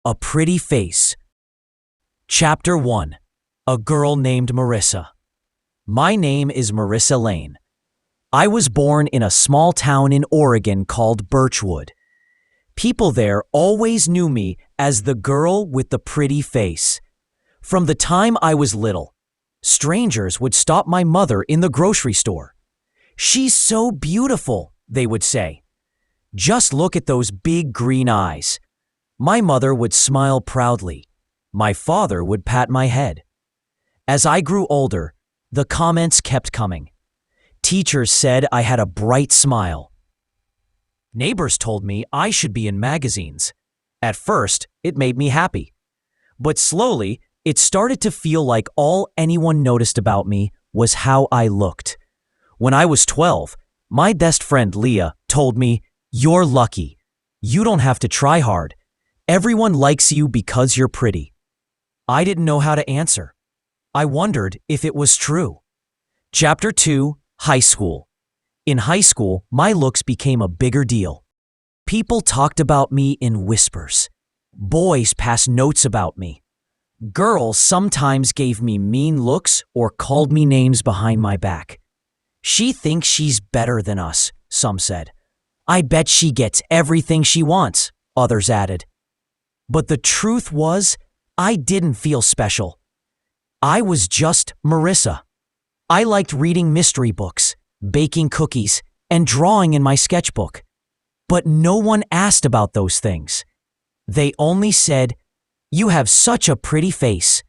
A Pretty Face. Chapter 1. A Girl Named Marissa. My name is Marissa Lane. I was born in a small town in Oregon called Birchwood. People there always knew me as the girl with the pretty face. From the time I was little, strangers would stop my mother in the grocery store. "She's so beautiful," they would say. "Just look at those big green eyes." My mother would smile proudly. My father would pat my head. As I grew older, the comments kept coming. Teachers said I had a bright smile. Neighbors told me I should be in magazines. At first, it made me happy. But slowly, it started to feel like all anyone noticed about me was how I looked. When I was 12, my best friend Leah told me, "You're lucky. You don't have to try hard. Everyone likes you because you're pretty." I didn't know how to answer. I wondered if it was true. Chapter 2. High School. In high school, my looks became a bigger deal. People talked about me in whispers. Boys passed notes about me. Girls sometimes gave me mean looks or called me names behind my back. "She thinks she's better than us," some said. "I bet she gets everything she wants," others added. But the truth was, I didn't feel special. I was just Marissa. I liked reading mystery books, baking cookies, and drawing in my sketchbook. But no one asked about those things. They only said, "You have such a pretty face."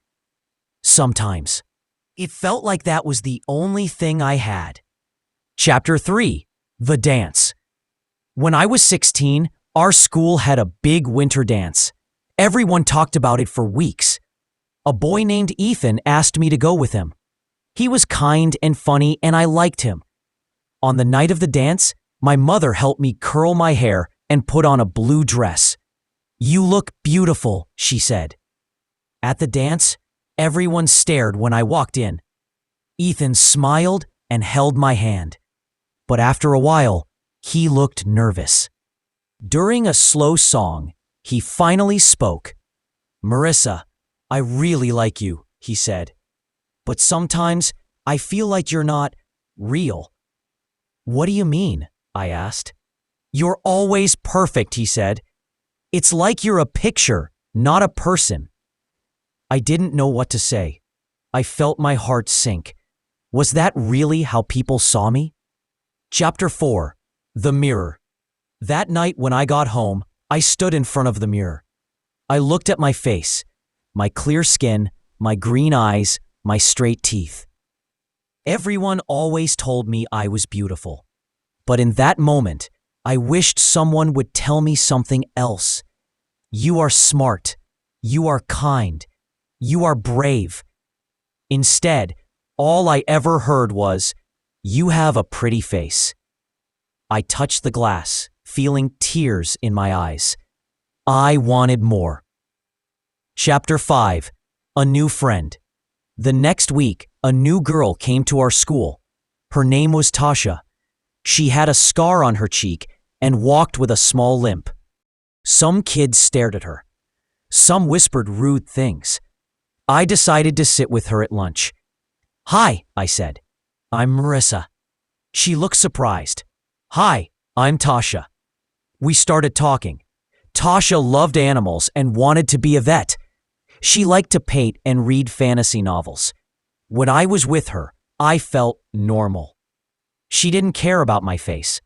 Sometimes. It felt like that was the only thing I had. Chapter 3. The Dance. When I was 16, our school had a big winter dance. Everyone talked about it for weeks. A boy named Ethan asked me to go with him. He was kind and funny, and I liked him. On the night of the dance, my mother helped me curl my hair and put on a blue dress. "You look beautiful," she said. At the dance, everyone stared when I walked in. Ethan smiled and held my hand. But after a while, he looked nervous. During a slow song, he finally spoke. "Marissa, I really like you," he said. "But sometimes I feel like you're not real." "What do you mean?" I asked. "You're always perfect," he said. "It's like you're a picture, not a person." I didn't know what to say. I felt my heart sink. Was that really how people saw me? Chapter 4. The Mirror. That night when I got home, I stood in front of the mirror. I looked at my face, my clear skin, my green eyes, my straight teeth. Everyone always told me I was beautiful. But in that moment, I wished someone would tell me something else. "You are smart. You are kind. You are brave." Instead, all I ever heard was, "You have a pretty face." I touched the glass, feeling tears in my eyes. I wanted more. Chapter 5. A New Friend. The next week, a new girl came to our school. Her name was Tasha. She had a scar on her cheek and walked with a small limp. Some kids stared at her. Some whispered rude things. I decided to sit with her at lunch. "Hi," I said. "I'm Marissa." She looked surprised. "Hi, I'm Tasha." We started talking. Tasha loved animals and wanted to be a vet. She liked to paint and read fantasy novels. When I was with her, I felt normal. She didn't care about my face.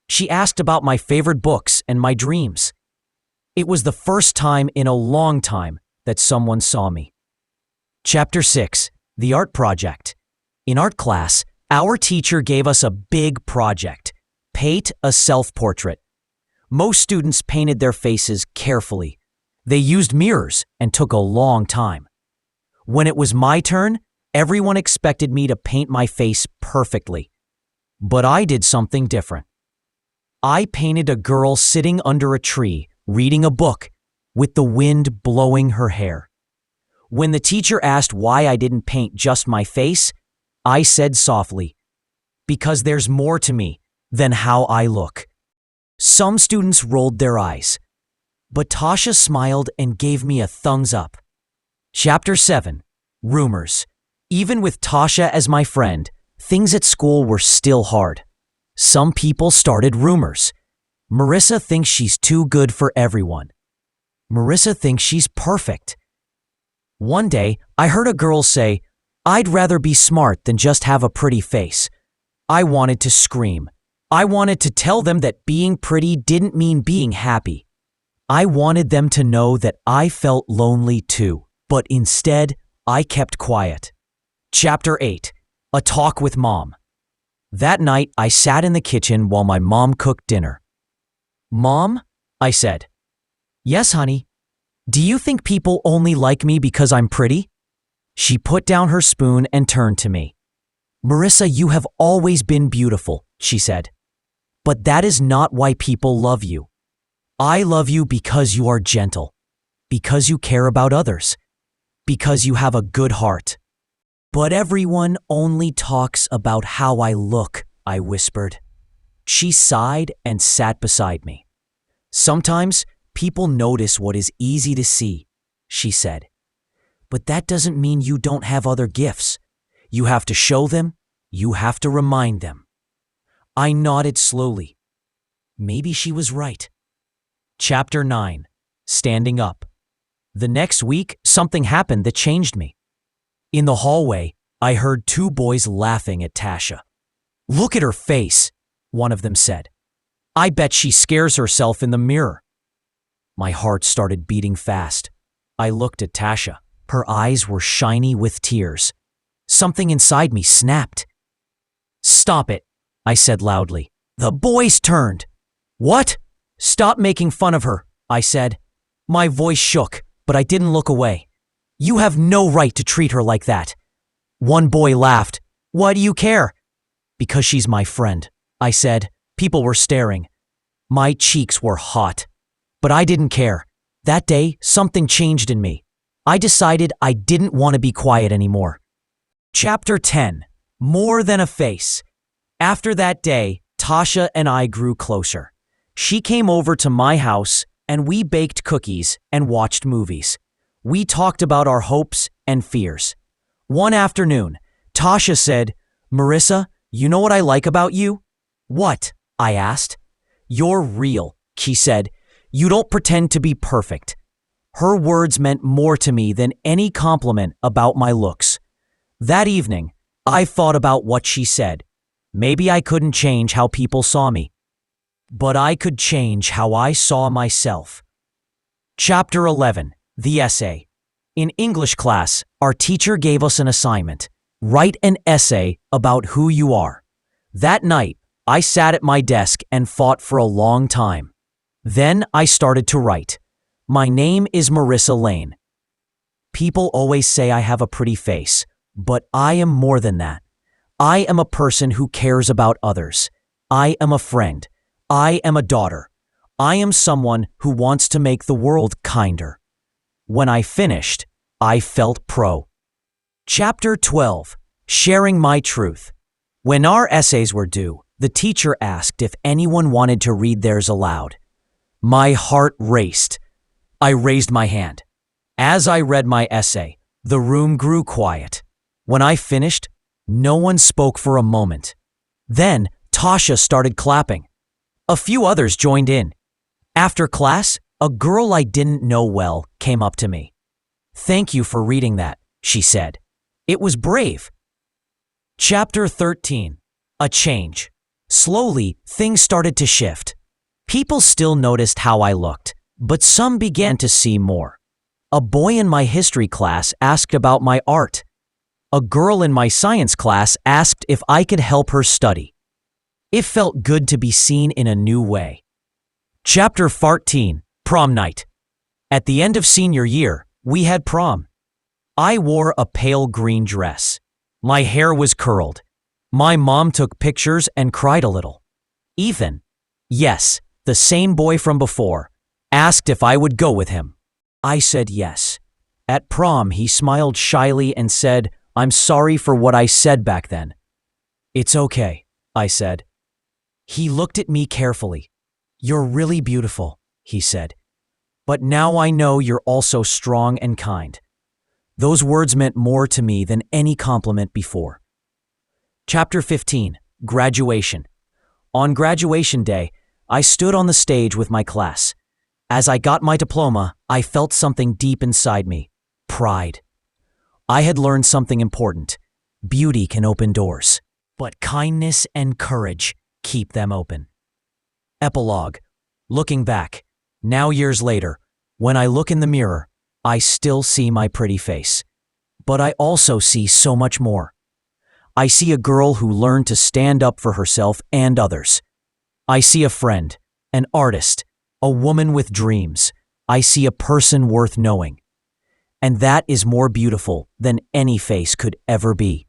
She asked about my favorite books and my dreams. It was the first time in a long time that someone saw me. Chapter 6. The Art Project. In art class, our teacher gave us a big project. Paint a self-portrait. Most students painted their faces carefully. They used mirrors and took a long time. When it was my turn, everyone expected me to paint my face perfectly. But I did something different. I painted a girl sitting under a tree, reading a book, with the wind blowing her hair. When the teacher asked why I didn't paint just my face, I said softly, "Because there's more to me than how I look." Some students rolled their eyes. But Tasha smiled and gave me a thumbs up. Chapter 7. Rumors. Even with Tasha as my friend, things at school were still hard. Some people started rumors. Marissa thinks she's too good for everyone. Marissa thinks she's perfect. One day, I heard a girl say, "I'd rather be smart than just have a pretty face." I wanted to scream. I wanted to tell them that being pretty didn't mean being happy. I wanted them to know that I felt lonely too, but instead, I kept quiet. Chapter 8. A Talk with Mom. That night, I sat in the kitchen while my mom cooked dinner. "Mom," I said. "Yes, honey. Do you think people only like me because I'm pretty?" She put down her spoon and turned to me. "Marissa, you have always been beautiful," she said. "But that is not why people love you. I love you because you are gentle, because you care about others, because you have a good heart." "But everyone only talks about how I look," I whispered. She sighed and sat beside me. "Sometimes people notice what is easy to see," she said. "But that doesn't mean you don't have other gifts. You have to show them, you have to remind them." I nodded slowly. Maybe she was right. Chapter 9. Standing Up. The next week, something happened that changed me. In the hallway, I heard two boys laughing at Tasha. "Look at her face," one of them said. "I bet she scares herself in the mirror." My heart started beating fast. I looked at Tasha. Her eyes were shiny with tears. Something inside me snapped. "Stop it," I said loudly. The boys turned. "What?" "Stop making fun of her," I said. My voice shook, but I didn't look away. "You have no right to treat her like that." One boy laughed. "Why do you care?" "Because she's my friend," I said. People were staring. My cheeks were hot. But I didn't care. That day, something changed in me. I decided I didn't want to be quiet anymore. Chapter 10. More Than a Face. After that day, Tasha and I grew closer. She came over to my house, and we baked cookies and watched movies. We talked about our hopes and fears. One afternoon, Tasha said, "Marissa, you know what I like about you?" "What?" I asked. "You're real," she said. "You don't pretend to be perfect." Her words meant more to me than any compliment about my looks. That evening, I thought about what she said. Maybe I couldn't change how people saw me, but I could change how I saw myself. Chapter 11. The Essay. In English class, our teacher gave us an assignment. Write an essay about who you are. That night, I sat at my desk and thought for a long time. Then I started to write. My name is Marissa Lane. People always say I have a pretty face, but I am more than that. I am a person who cares about others. I am a friend. I am a daughter. I am someone who wants to make the world kinder. When I finished, I felt pro. Chapter 12. Sharing My Truth. When our essays were due, the teacher asked if anyone wanted to read theirs aloud. My heart raced. I raised my hand. As I read my essay, the room grew quiet. When I finished, no one spoke for a moment. Then Tasha started clapping. A few others joined in. After class, a girl I didn't know well came up to me. "Thank you for reading that," she said. "It was brave." Chapter 13. A Change. Slowly, things started to shift. People still noticed how I looked, but some began to see more. A boy in my history class asked about my art. A girl in my science class asked if I could help her study. It felt good to be seen in a new way. Chapter 14. Prom Night. At the end of senior year, we had prom. I wore a pale green dress. My hair was curled. My mom took pictures and cried a little. Ethan, yes, the same boy from before, asked if I would go with him. I said yes. At prom, he smiled shyly and said, "I'm sorry for what I said back then." "It's okay," I said. He looked at me carefully. "You're really beautiful," he said. But now I know you're also strong and kind. Those words meant more to me than any compliment before. Chapter 15. Graduation. On graduation day, I stood on the stage with my class. As I got my diploma, I felt something deep inside me. Pride. I had learned something important. Beauty can open doors, but kindness and courage keep them open. Epilogue. Looking back, now years later, when I look in the mirror, I still see my pretty face. But I also see so much more. I see a girl who learned to stand up for herself and others. I see a friend, an artist, a woman with dreams. I see a person worth knowing. And that is more beautiful than any face could ever be.